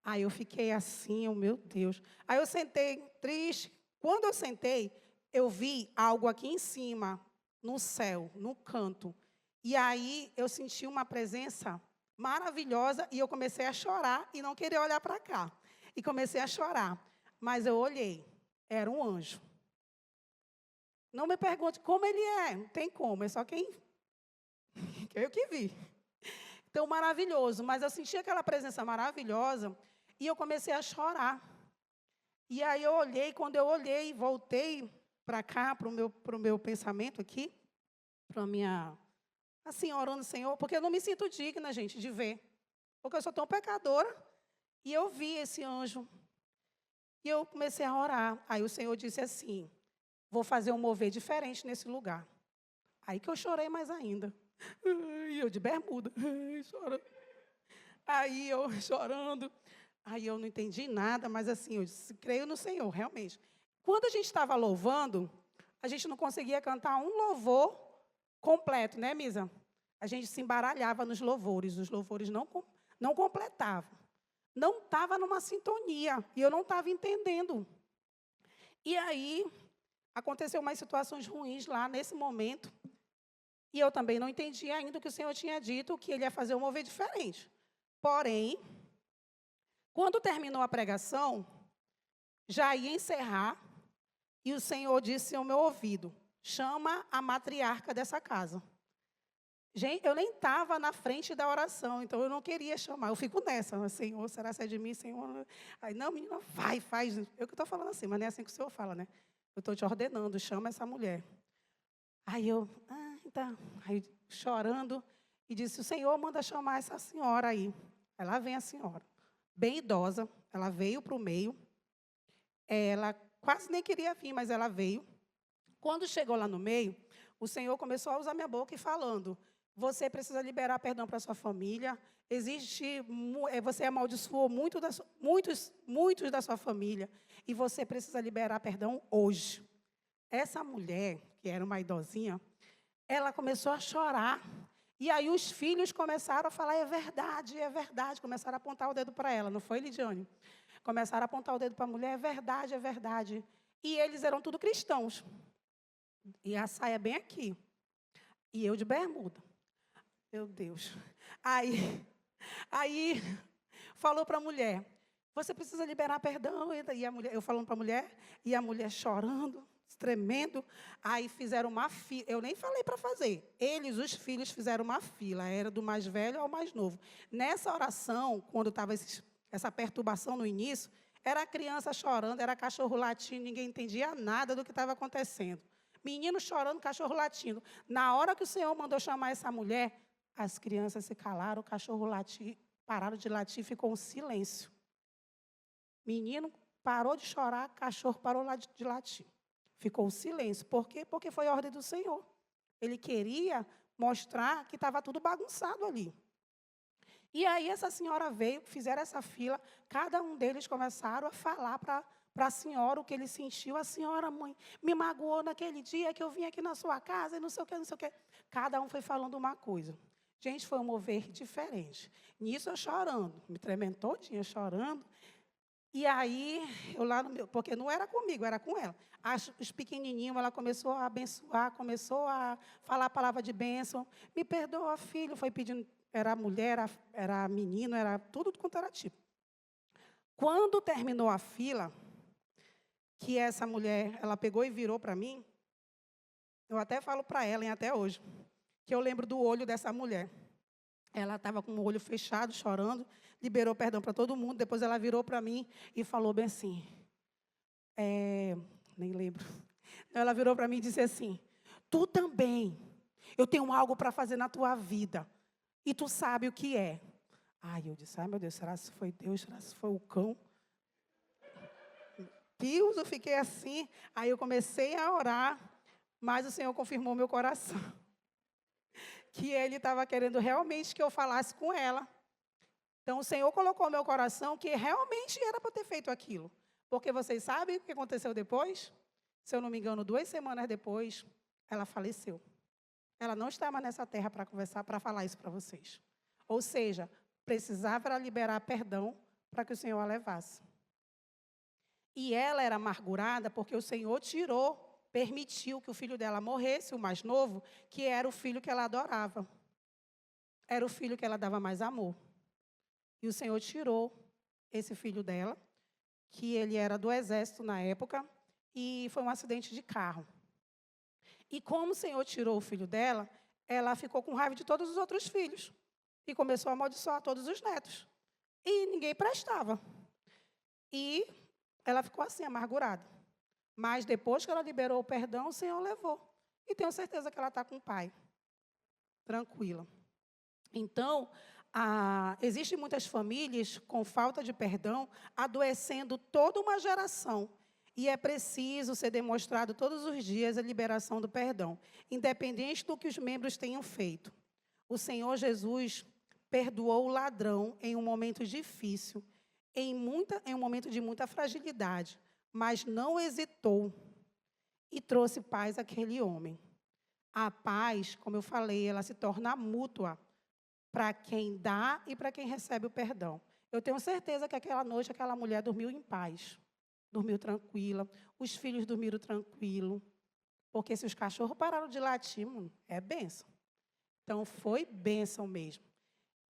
Aí eu fiquei assim, meu Deus. Aí eu sentei triste. Quando eu sentei, eu vi algo aqui em cima, no céu, no canto. E aí eu senti uma presença maravilhosa e eu comecei a chorar e não queria olhar para cá. E comecei a chorar. Mas eu olhei, era um anjo. Não me pergunte como ele é, não tem como, é só eu que vi. Então, maravilhoso. Mas eu senti aquela presença maravilhosa e eu comecei a chorar. E aí eu olhei, quando eu olhei, voltei, para cá, para o meu pensamento aqui, para a minha, assim, orando ao Senhor, porque eu não me sinto digna, gente, de ver. Porque eu sou tão pecadora. E eu vi esse anjo. E eu comecei a orar. Aí o Senhor disse assim, vou fazer um mover diferente nesse lugar. Aí que eu chorei mais ainda. E eu de bermuda, chorando. Aí eu chorando. Aí eu não entendi nada, mas assim, eu disse, creio no Senhor, realmente. Quando a gente estava louvando, a gente não conseguia cantar um louvor completo, né, Misa? A gente se embaralhava nos louvores, os louvores não completavam. Não estava numa sintonia, e eu não estava entendendo. E aí, aconteceu umas situações ruins lá nesse momento, e eu também não entendi ainda o que o Senhor tinha dito, que Ele ia fazer um mover diferente. Porém, quando terminou a pregação, já ia encerrar, e o Senhor disse ao meu ouvido, chama a matriarca dessa casa. Gente, eu nem estava na frente da oração, então eu não queria chamar. Eu fico nessa, Senhor, será que é de mim, Senhor? Aí, não, menina, vai, faz. Eu que estou falando assim, mas não é assim que o Senhor fala, né? Eu estou te ordenando, chama essa mulher. Aí eu, então, aí chorando, e disse, o Senhor manda chamar essa senhora aí. Aí lá vem a senhora, bem idosa, ela veio para o meio, ela quase nem queria vir, mas ela veio. Quando chegou lá no meio, o Senhor começou a usar minha boca e falando, você precisa liberar perdão para sua família, você amaldiçoou muitos da sua família, e você precisa liberar perdão hoje. Essa mulher, que era uma idosinha, ela começou a chorar, e aí os filhos começaram a falar, é verdade, começaram a apontar o dedo para ela, não foi, Lidiane? Começaram a apontar o dedo para a mulher, é verdade. E eles eram tudo cristãos. E a saia bem aqui. E eu de bermuda. Meu Deus. Aí falou para a mulher, você precisa liberar perdão. E a mulher, eu falando para a mulher, e a mulher chorando, tremendo. Aí fizeram uma fila. Eu nem falei para fazer. Eles, os filhos, fizeram uma fila. Era do mais velho ao mais novo. Nessa oração, quando estava essa perturbação no início, era a criança chorando, era cachorro latindo, ninguém entendia nada do que estava acontecendo. Menino chorando, cachorro latindo. Na hora que o Senhor mandou chamar essa mulher, as crianças se calaram, o cachorro latir, pararam de latir, ficou um silêncio. Menino parou de chorar, cachorro parou de latir. Ficou um silêncio. Por quê? Porque foi a ordem do Senhor. Ele queria mostrar que estava tudo bagunçado ali. E aí essa senhora veio, fizeram essa fila, cada um deles começaram a falar para a senhora o que ele sentiu. A senhora, mãe, me magoou naquele dia que eu vim aqui na sua casa e não sei o que, não sei o que. Cada um foi falando uma coisa. Gente, foi um mover diferente. Nisso eu chorando, me tremendo todinha, chorando. E aí, eu lá no meu, porque não era comigo, era com ela. Os pequenininhos, ela começou a abençoar, começou a falar a palavra de bênção. Me perdoa, filho, foi pedindo, era mulher, era menino, era tudo quanto era tipo. Quando terminou a fila, que essa mulher, ela pegou e virou para mim, eu até falo para ela, até hoje, que eu lembro do olho dessa mulher. Ela estava com o olho fechado, chorando, liberou perdão para todo mundo, depois ela virou para mim e falou bem assim, nem lembro. Ela virou para mim e disse assim, tu também, eu tenho algo para fazer na tua vida, e tu sabe o que é. Ai, eu disse, ai meu Deus, será que foi Deus, será que foi o cão? Deus, eu fiquei assim, aí eu comecei a orar, mas o Senhor confirmou meu coração, que Ele estava querendo realmente que eu falasse com ela. Então, o Senhor colocou no meu coração que realmente era para ter feito aquilo. Porque vocês sabem o que aconteceu depois? Se eu não me engano, 2 semanas depois, ela faleceu. Ela não está mais nessa terra para conversar, para falar isso para vocês. Ou seja, precisava liberar perdão para que o Senhor a levasse. E ela era amargurada porque o Senhor permitiu que o filho dela morresse, o mais novo, que era o filho que ela adorava. Era o filho que ela dava mais amor. E o Senhor tirou esse filho dela, que ele era do exército na época, e foi um acidente de carro. E como o Senhor tirou o filho dela, ela ficou com raiva de todos os outros filhos. E começou a amaldiçoar todos os netos. E ninguém prestava. E ela ficou assim, amargurada. Mas depois que ela liberou o perdão, o Senhor levou. E tenho certeza que ela está com o Pai. Tranquila. Então, existem muitas famílias com falta de perdão, adoecendo toda uma geração. E é preciso ser demonstrado todos os dias a liberação do perdão, independente do que os membros tenham feito. O Senhor Jesus perdoou o ladrão em um momento difícil, em um momento de muita fragilidade, mas não hesitou e trouxe paz àquele homem. A paz, como eu falei, ela se torna mútua para quem dá e para quem recebe o perdão. Eu tenho certeza que aquela noite aquela mulher dormiu em paz, dormiu tranquila, os filhos dormiram tranquilo, porque se os cachorros pararam de latir, é bênção. Então, foi bênção mesmo.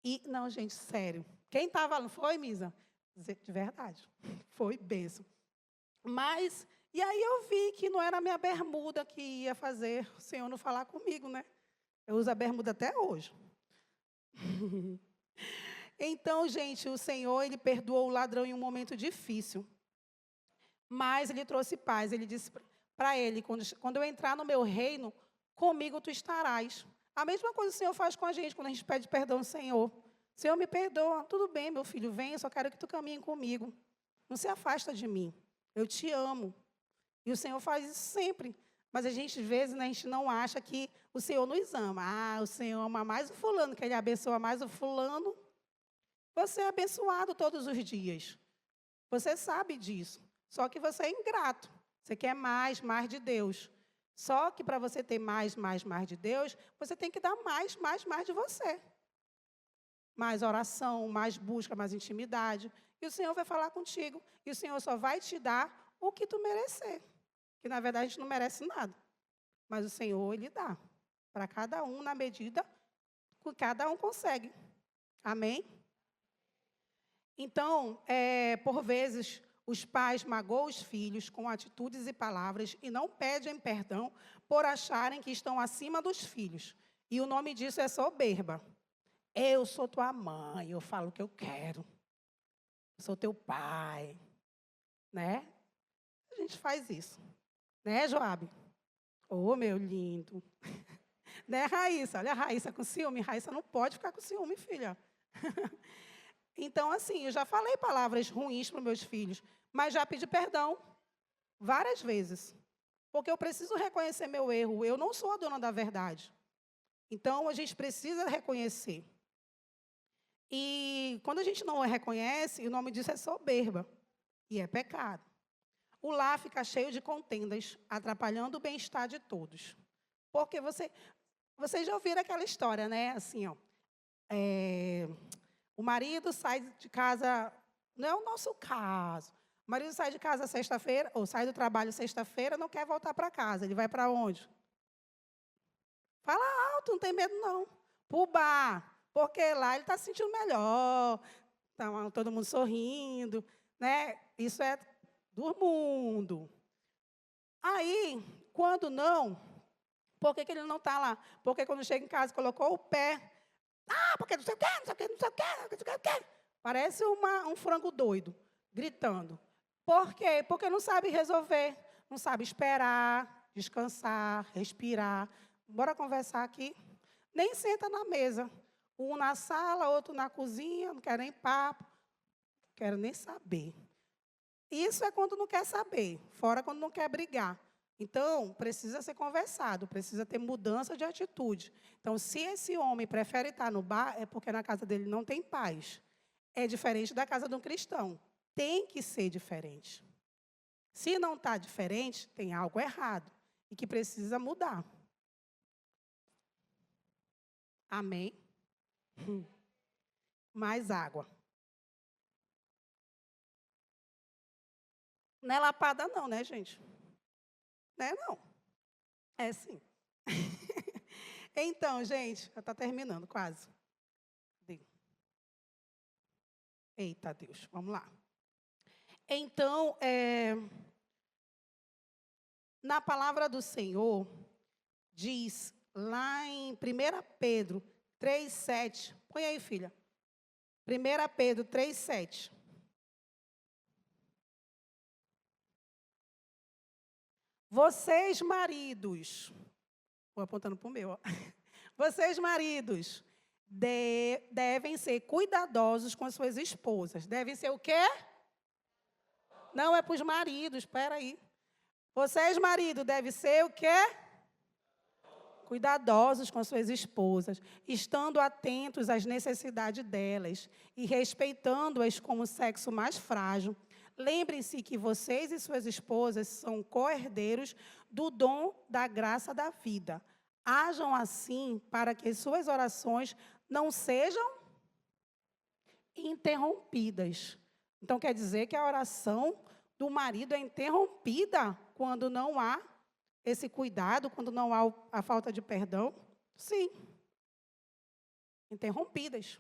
E, não, gente, sério. Quem estava lá, não foi, Misa? De verdade, foi bênção. Mas, e aí eu vi que não era a minha bermuda que ia fazer o Senhor não falar comigo, né? Eu uso a bermuda até hoje. Então, gente, o Senhor, Ele perdoou o ladrão em um momento difícil. Mas Ele trouxe paz. Ele disse para ele, quando eu entrar no meu reino, comigo tu estarás. A mesma coisa o Senhor faz com a gente, quando a gente pede perdão ao Senhor. Senhor, me perdoa. Tudo bem, meu filho, vem, eu só quero que tu caminhe comigo. Não se afasta de mim. Eu te amo. E o Senhor faz isso sempre. Mas a gente, às vezes, né, a gente não acha que o Senhor nos ama. O Senhor ama mais o fulano, que Ele abençoa mais o fulano. Você é abençoado todos os dias. Você sabe disso. Só que você é ingrato. Você quer mais de Deus. Só que para você ter mais de Deus, você tem que dar mais de você. Mais oração, mais busca, mais intimidade. E o Senhor vai falar contigo. E o Senhor só vai te dar o que tu merecer. Que, na verdade, a gente não merece nada. Mas o Senhor, Ele dá. Para cada um, na medida que cada um consegue. Amém? Então, por vezes, os pais magoam os filhos com atitudes e palavras e não pedem perdão por acharem que estão acima dos filhos. E o nome disso é soberba. Eu sou tua mãe, eu falo o que eu quero. Eu sou teu pai. Né? A gente faz isso. Né, Joabe? Ô, meu lindo. Né, Raíssa? Olha a Raíssa com ciúme. Raíssa não pode ficar com ciúme, filha. Então, assim, eu já falei palavras ruins para os meus filhos, mas já pedi perdão várias vezes. Porque eu preciso reconhecer meu erro. Eu não sou a dona da verdade. Então, a gente precisa reconhecer. E quando a gente não reconhece, o nome disso é soberba. E é pecado. O lar fica cheio de contendas, atrapalhando o bem-estar de todos. Porque vocês já ouviram aquela história, né? Assim, ó, o marido sai de casa, não é o nosso caso. O marido sai de casa sexta-feira, ou sai do trabalho sexta-feira, não quer voltar para casa. Ele vai para onde? Fala alto, não tem medo não. Para o bar, porque lá ele está se sentindo melhor, está todo mundo sorrindo, né? Isso é do mundo. Aí, quando não, por que ele não está lá? Porque quando chega em casa, colocou o pé. Porque não sei o quê, não sei o quê, não sei o quê, não sei o quê. Parece um frango doido, gritando. Por quê? Porque não sabe resolver, não sabe esperar, descansar, respirar. Bora conversar aqui? Nem senta na mesa. Um na sala, outro na cozinha, não quer nem papo, não quero nem saber. Isso é quando não quer saber, fora quando não quer brigar. Então, precisa ser conversado, precisa ter mudança de atitude. Então, se esse homem prefere estar no bar, é porque na casa dele não tem paz. É diferente da casa de um cristão. Tem que ser diferente. Se não está diferente, tem algo errado e que precisa mudar. Amém? Mais água. Não é lapada não, né, gente? Não é não. É sim. Então, gente, já está terminando quase. Eita, Deus, vamos lá. Então, na palavra do Senhor, diz lá em 1 Pedro 3,7. Põe aí, filha. 1 Pedro 3,7. Vocês, maridos, vou apontando para o meu, ó. Vocês, maridos, devem ser cuidadosos com as suas esposas. Devem ser o quê? Não, é para os maridos, espera aí. Vocês, marido, devem ser o quê? Cuidadosos com as suas esposas, estando atentos às necessidades delas e respeitando-as como sexo mais frágil. Lembrem-se que vocês e suas esposas são co-herdeiros do dom da graça da vida. Hajam assim para que suas orações não sejam interrompidas. Então, quer dizer que a oração do marido é interrompida quando não há esse cuidado, quando não há a falta de perdão? Sim. Interrompidas.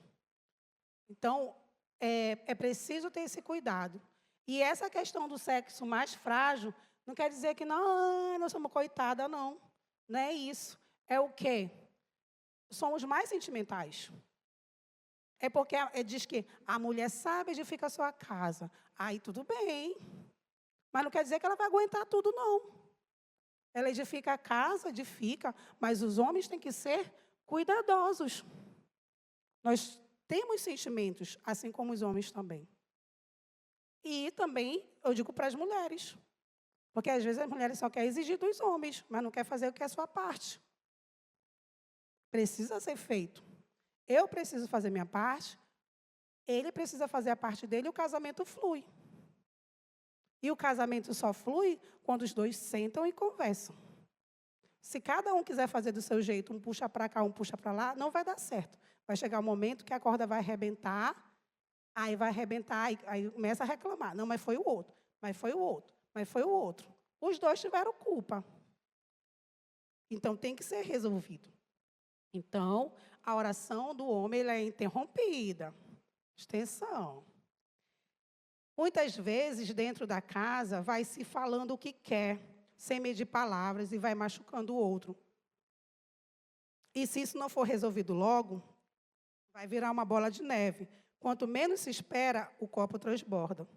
Então, é preciso ter esse cuidado. E essa questão do sexo mais frágil não quer dizer que não, nós somos coitada, não. Não é isso. É o quê? Somos mais sentimentais. É porque diz que a mulher sabe edificar a sua casa. Aí tudo bem. Mas não quer dizer que ela vai aguentar tudo, não. Ela edifica a casa, edifica, mas os homens têm que ser cuidadosos. Nós temos sentimentos, assim como os homens também. E também, eu digo para as mulheres, porque às vezes as mulheres só querem exigir dos homens, mas não quer fazer o que é a sua parte. Precisa ser feito. Eu preciso fazer minha parte, ele precisa fazer a parte dele e o casamento flui. E o casamento só flui quando os dois sentam e conversam. Se cada um quiser fazer do seu jeito, um puxa para cá, um puxa para lá, não vai dar certo. Vai chegar um momento que a corda vai arrebentar, aí vai arrebentar, aí começa a reclamar. Não, mas foi o outro, mas foi o outro, mas foi o outro. Os dois tiveram culpa. Então, tem que ser resolvido. Então, a oração do homem ela é interrompida. Atenção. Muitas vezes, dentro da casa, vai se falando o que quer, sem medir palavras, e vai machucando o outro. E se isso não for resolvido logo, vai virar uma bola de neve. Quanto menos se espera, o copo transborda.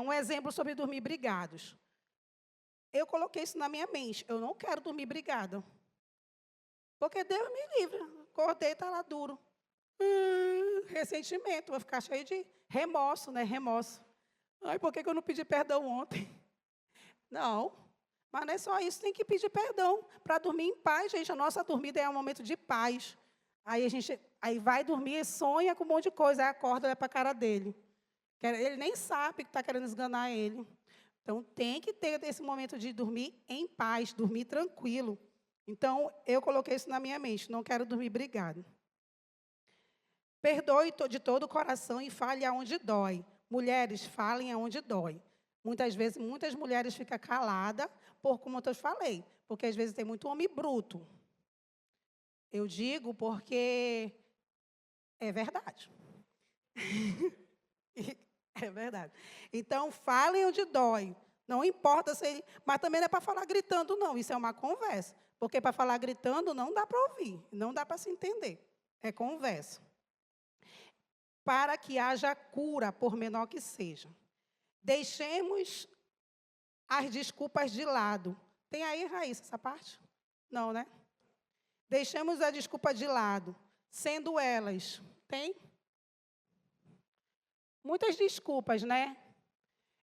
Um exemplo sobre dormir brigados. Eu coloquei isso na minha mente. Eu não quero dormir brigada. Porque Deus me livre. Acordei, está lá duro. Ressentimento, vou ficar cheio de remorso, né? Remorso. Ai, por que eu não pedi perdão ontem? Não, mas não é só isso, tem que pedir perdão para dormir em paz, gente. A nossa dormida é um momento de paz. Aí vai dormir, sonha com um monte de coisa, aí acorda, olha para a cara dele. Ele nem sabe que está querendo esganar ele. Então, tem que ter esse momento de dormir em paz, dormir tranquilo. Então, eu coloquei isso na minha mente, não quero dormir brigado. Perdoe de todo o coração e fale aonde dói. Mulheres, falem aonde dói. Muitas vezes, muitas mulheres ficam caladas, como eu falei, porque às vezes tem muito homem bruto. Eu digo porque é verdade. É verdade. Então, falem onde dói. Não importa se... Mas também não é para falar gritando, não. Isso é uma conversa. Porque para falar gritando não dá para ouvir. Não dá para se entender. É conversa. Para que haja cura, por menor que seja. Deixemos as desculpas de lado. Tem aí, Raíssa, essa parte? Não, né? Deixemos a desculpa de lado, sendo elas. Tem? Muitas desculpas, né?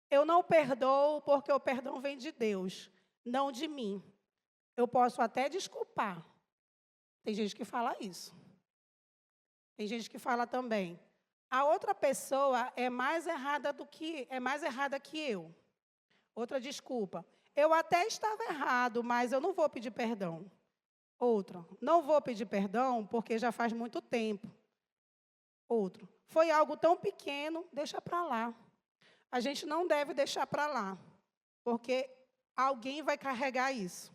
Eu não perdoo porque o perdão vem de Deus, não de mim. Eu posso até desculpar. Tem gente que fala isso. Tem gente que fala também. A outra pessoa é mais errada que eu. Outra desculpa. Eu até estava errado, mas eu não vou pedir perdão. Outra. Não vou pedir perdão porque já faz muito tempo. Outro. Foi algo tão pequeno, deixa para lá. A gente não deve deixar para lá, porque alguém vai carregar isso.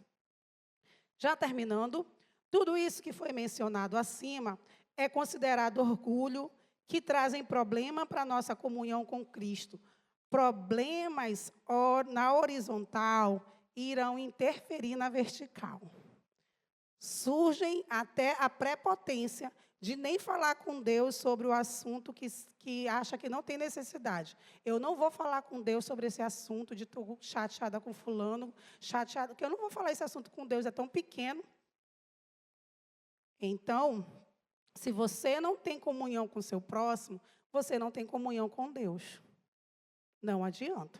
Já terminando, tudo isso que foi mencionado acima é considerado orgulho que trazem problema para a nossa comunhão com Cristo. Problemas na horizontal irão interferir na vertical. Surgem até a prepotência de nem falar com Deus sobre o assunto que acha que não tem necessidade. Eu não vou falar com Deus sobre esse assunto de estou chateada com fulano, chateada, porque eu não vou falar esse assunto com Deus, é tão pequeno. Então, se você não tem comunhão com o seu próximo, você não tem comunhão com Deus. Não adianta.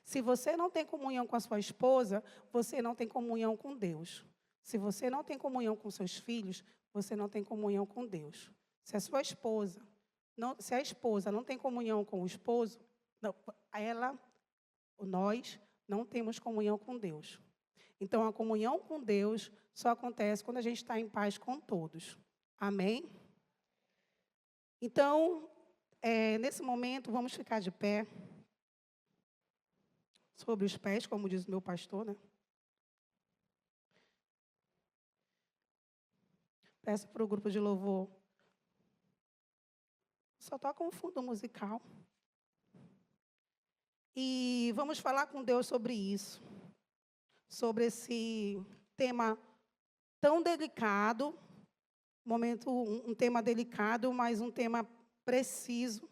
Se você não tem comunhão com a sua esposa, você não tem comunhão com Deus. Se você não tem comunhão com seus filhos, você não tem comunhão com Deus. Se a sua esposa, se a esposa não tem comunhão com o esposo, nós não temos comunhão com Deus. Então, a comunhão com Deus só acontece quando a gente está em paz com todos. Amém? Então, nesse momento, vamos ficar de pé. Sobre os pés, como diz o meu pastor, né? Peço para o grupo de louvor. Só toca um fundo musical. E vamos falar com Deus sobre isso. Sobre esse tema tão delicado. Um tema delicado, mas um tema preciso.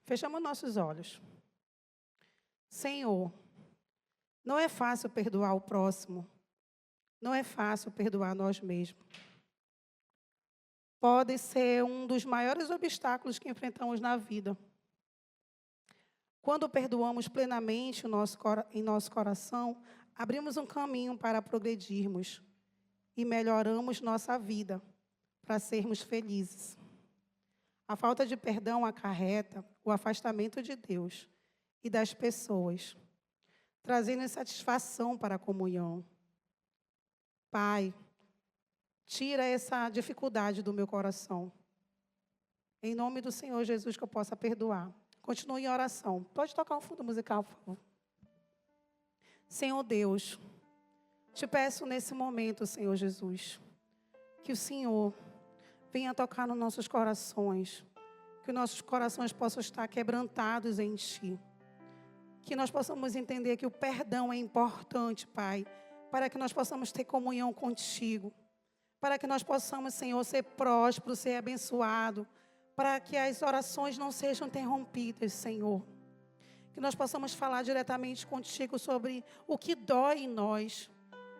Fechamos nossos olhos. Senhor, não é fácil perdoar o próximo. Não é fácil perdoar nós mesmos. Pode ser um dos maiores obstáculos que enfrentamos na vida. Quando perdoamos plenamente em nosso coração, abrimos um caminho para progredirmos e melhoramos nossa vida para sermos felizes. A falta de perdão acarreta o afastamento de Deus e das pessoas, trazendo insatisfação para a comunhão. Pai, tira essa dificuldade do meu coração. Em nome do Senhor Jesus, que eu possa perdoar. Continue em oração. Pode tocar um fundo musical, por favor. Senhor Deus, te peço nesse momento, Senhor Jesus, que o Senhor venha tocar nos nossos corações, que nossos corações possam estar quebrantados em Ti, que nós possamos entender que o perdão é importante, Pai, para que nós possamos ter comunhão contigo, para que nós possamos, Senhor, ser prósperos, ser abençoados, para que as orações não sejam interrompidas, Senhor. Que nós possamos falar diretamente contigo sobre o que dói em nós,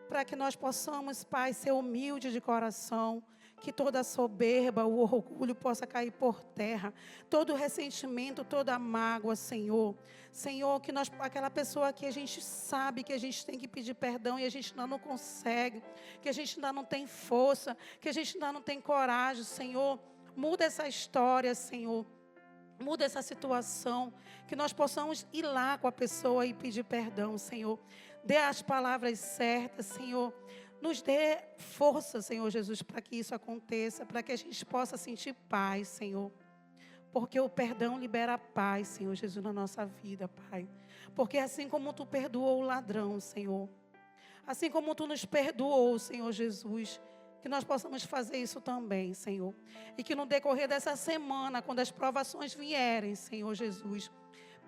para que nós possamos, Pai, ser humilde de coração, que toda a soberba, o orgulho possa cair por terra, todo o ressentimento, toda a mágoa, Senhor. Senhor, que aquela pessoa que a gente sabe que a gente tem que pedir perdão e a gente ainda não consegue, que a gente ainda não tem força, que a gente ainda não tem coragem, Senhor. Muda essa história, Senhor. Muda essa situação, que nós possamos ir lá com a pessoa e pedir perdão, Senhor. Dê as palavras certas, Senhor. Nos dê força, Senhor Jesus, para que isso aconteça, para que a gente possa sentir paz, Senhor. Porque o perdão libera paz, Senhor Jesus, na nossa vida, Pai. Porque assim como Tu perdoou o ladrão, Senhor, assim como Tu nos perdoou, Senhor Jesus, que nós possamos fazer isso também, Senhor. E que no decorrer dessa semana, quando as provações vierem, Senhor Jesus,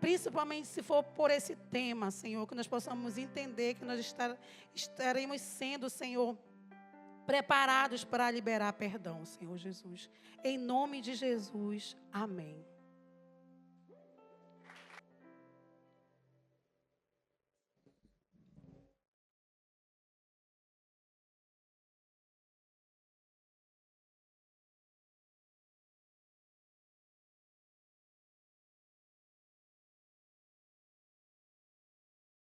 principalmente se for por esse tema, Senhor, que nós possamos entender que nós estaremos sendo, Senhor, preparados para liberar perdão, Senhor Jesus. Em nome de Jesus, amém.